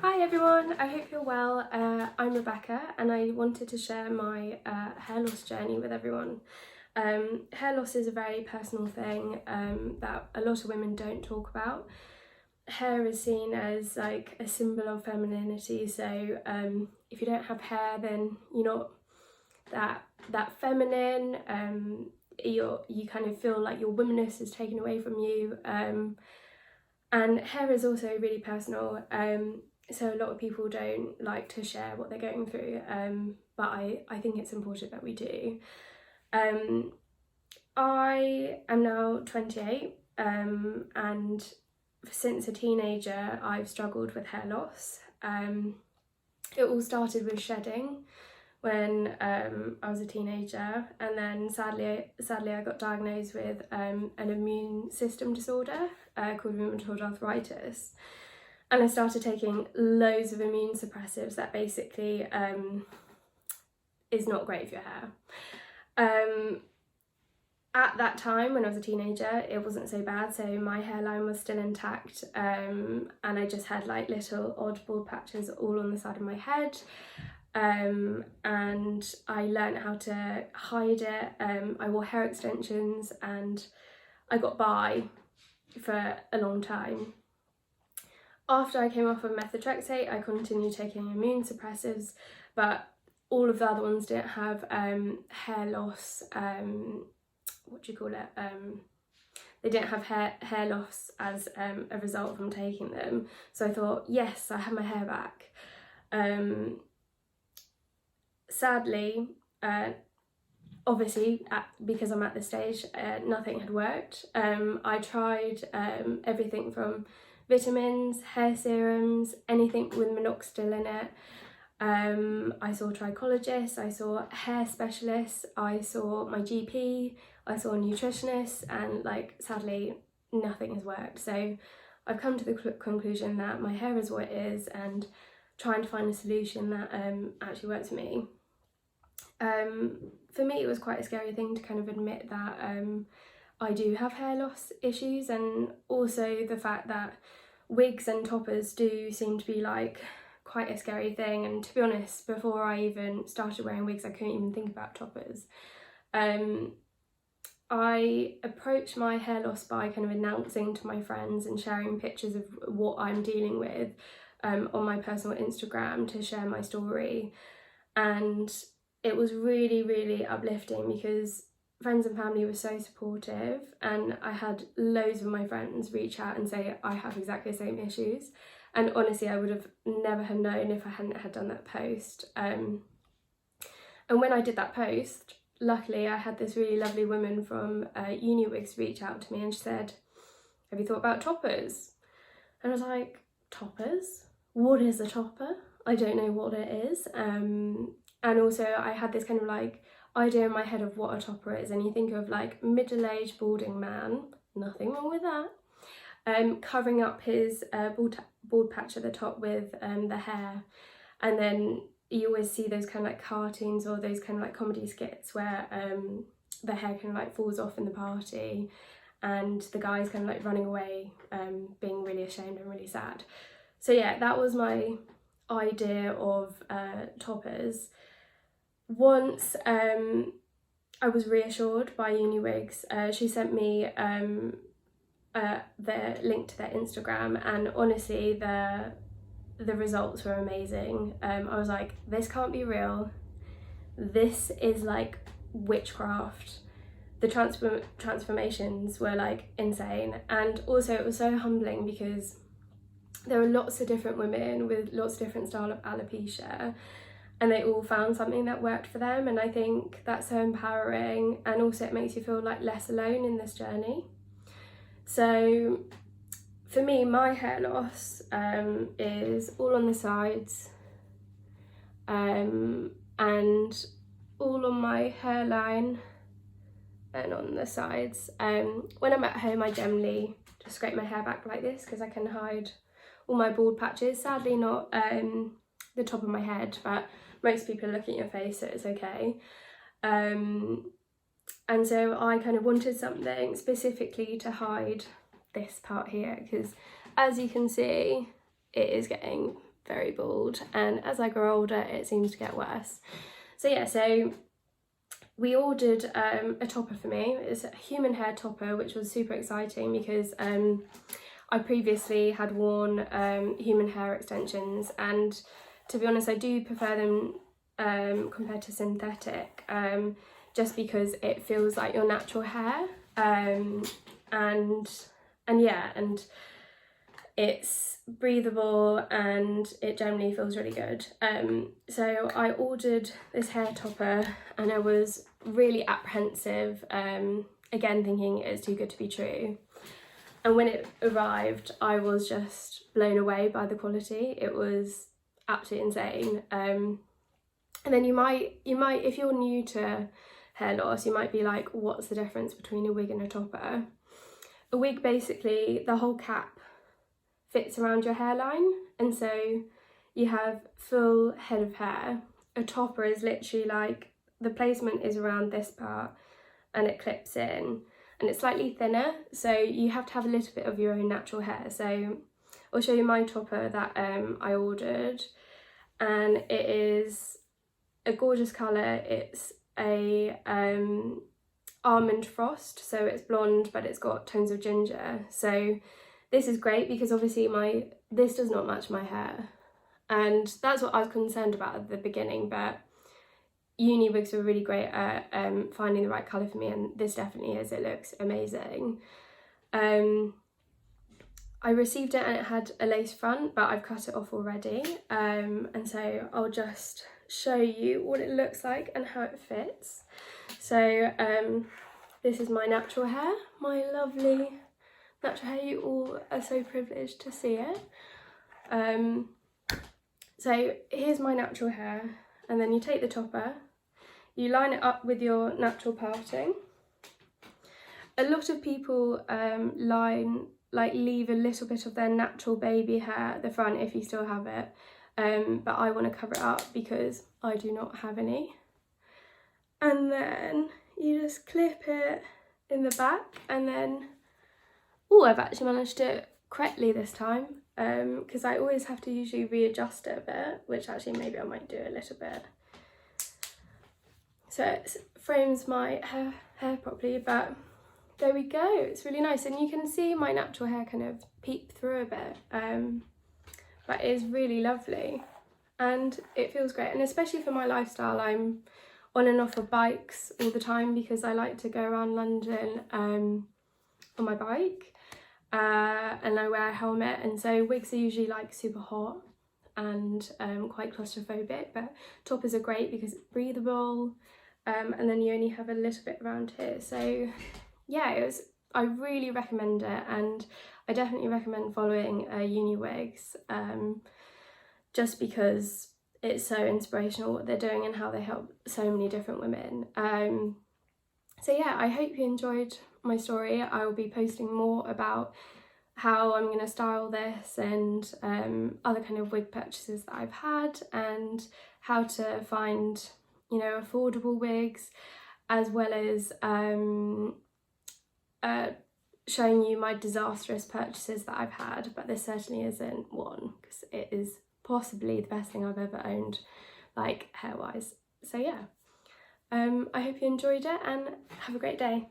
Hi everyone, I hope you're well. I'm Rebecca and I wanted to share my hair loss journey with everyone. Hair loss is a very personal thing that a lot of women don't talk about. Hair is seen as like a symbol of femininity, so if you don't have hair then you're not that feminine. You kind of feel like your womanness is taken away from you, and hair is also really personal. So a lot of people don't like to share what they're going through, but I think it's important that we do. I am now 28, and since a teenager I've struggled with hair loss. It all started with shedding when I was a teenager, and then sadly I got diagnosed with an immune system disorder called rheumatoid arthritis. And I started taking loads of immune suppressives that basically is not great for your hair. At that time, when I was a teenager, it wasn't so bad, so my hairline was still intact, and I just had like little odd bald patches all on the side of my head, and I learned how to hide it. I wore hair extensions and I got by for a long time. After I came off of methotrexate, I continued taking immune suppressives, but all of the other ones didn't have hair loss, they didn't have hair loss as a result from taking them. So I thought, yes, I have my hair back. Sadly, obviously, because I'm at this stage, nothing had worked. I tried everything from vitamins, hair serums, anything with minoxidil in it. I saw trichologists, I saw hair specialists, I saw my GP, I saw a nutritionist, and like sadly nothing has worked. So I've come to the conclusion that my hair is what it is, and trying to find a solution that actually works for me. For me, it was quite a scary thing to kind of admit that I do have hair loss issues, and also the fact that wigs and toppers do seem to be like quite a scary thing. And to be honest, before I even started wearing wigs, I couldn't even think about toppers. I approached my hair loss by kind of announcing to my friends and sharing pictures of what I'm dealing with on my personal Instagram to share my story. And it was really, really uplifting because friends and family were so supportive, and I had loads of my friends reach out and say I have exactly the same issues. And honestly, I would have never have known if I hadn't had done that post. And when I did that post, luckily I had this really lovely woman from UniWigs reach out to me, and she said, "Have you thought about toppers?" And I was like, "Toppers? What is a topper? I don't know what it is." And also I had this kind of like idea in my head of what a topper is, and you think of like middle-aged balding man, nothing wrong with that, covering up his bald patch at the top with the hair. And then you always see those kind of like cartoons or those kind of like comedy skits where the hair kind of like falls off in the party and the guy's kind of like running away, being really ashamed and really sad. So yeah, that was my idea of toppers. Once I was reassured by UniWigs, she sent me the link to their Instagram, and honestly the results were amazing. I was like, this can't be real, this is like witchcraft. The transformations were like insane, and also it was so humbling because there were lots of different women with lots of different style of alopecia, and they all found something that worked for them. And I think that's so empowering, and also it makes you feel like less alone in this journey. So for me, my hair loss is all on the sides, and all on my hairline and on the sides. When I'm at home, I generally just scrape my hair back like this because I can hide all my bald patches. Sadly not the top of my head, but most people are looking at your face, so it's okay. And so I kind of wanted something specifically to hide this part here, because as you can see, it is getting very bald, and as I grow older it seems to get worse. So yeah, so we ordered a topper for me. It's a human hair topper, which was super exciting because I previously had worn human hair extensions, and to be honest I do prefer them compared to synthetic, just because it feels like your natural hair, and it's breathable and it generally feels really good. So I ordered this hair topper and I was really apprehensive, again thinking it's too good to be true. And when it arrived, I was just blown away by the quality. It was absolutely insane. And then you might, if you're new to hair loss, you might be like, what's the difference between a wig and a topper? A wig, basically, the whole cap fits around your hairline, and so you have full head of hair. A topper is literally like, the placement is around this part and it clips in, and it's slightly thinner, so you have to have a little bit of your own natural hair. So I'll show you my topper that I ordered, and it is a gorgeous colour. It's a almond frost, so it's blonde but it's got tones of ginger. So this is great because obviously this does not match my hair, and that's what I was concerned about at the beginning, but UniWigs were really great at finding the right colour for me, and this definitely is. It looks amazing. I received it and it had a lace front, but I've cut it off already, and so I'll just show you what it looks like and how it fits. So this is my natural hair, my lovely natural hair. You all are so privileged to see it. So here's my natural hair, and then you take the topper, you line it up with your natural parting. A lot of people leave a little bit of their natural baby hair at the front if you still have it, but I want to cover it up because I do not have any. And then you just clip it in the back, and then, oh, I've actually managed to do it correctly this time, because I always have to usually readjust it a bit, which actually maybe I might do a little bit. So it frames my hair properly, but there we go. It's really nice, and you can see my natural hair kind of peep through a bit, but it is really lovely and it feels great. And especially for my lifestyle, I'm on and off of bikes all the time because I like to go around London on my bike, and I wear a helmet, and so wigs are usually like super hot and quite claustrophobic, but toppers are great because it's breathable, and then you only have a little bit around here. So yeah, I really recommend it, and I definitely recommend following UniWigs, just because it's so inspirational what they're doing and how they help so many different women. So yeah, I hope you enjoyed my story. I will be posting more about how I'm going to style this and other kind of wig purchases that I've had, and how to find, you know, affordable wigs, as well as showing you my disastrous purchases that I've had, but this certainly isn't one, because it is possibly the best thing I've ever owned, like hair wise. So yeah, I hope you enjoyed it and have a great day.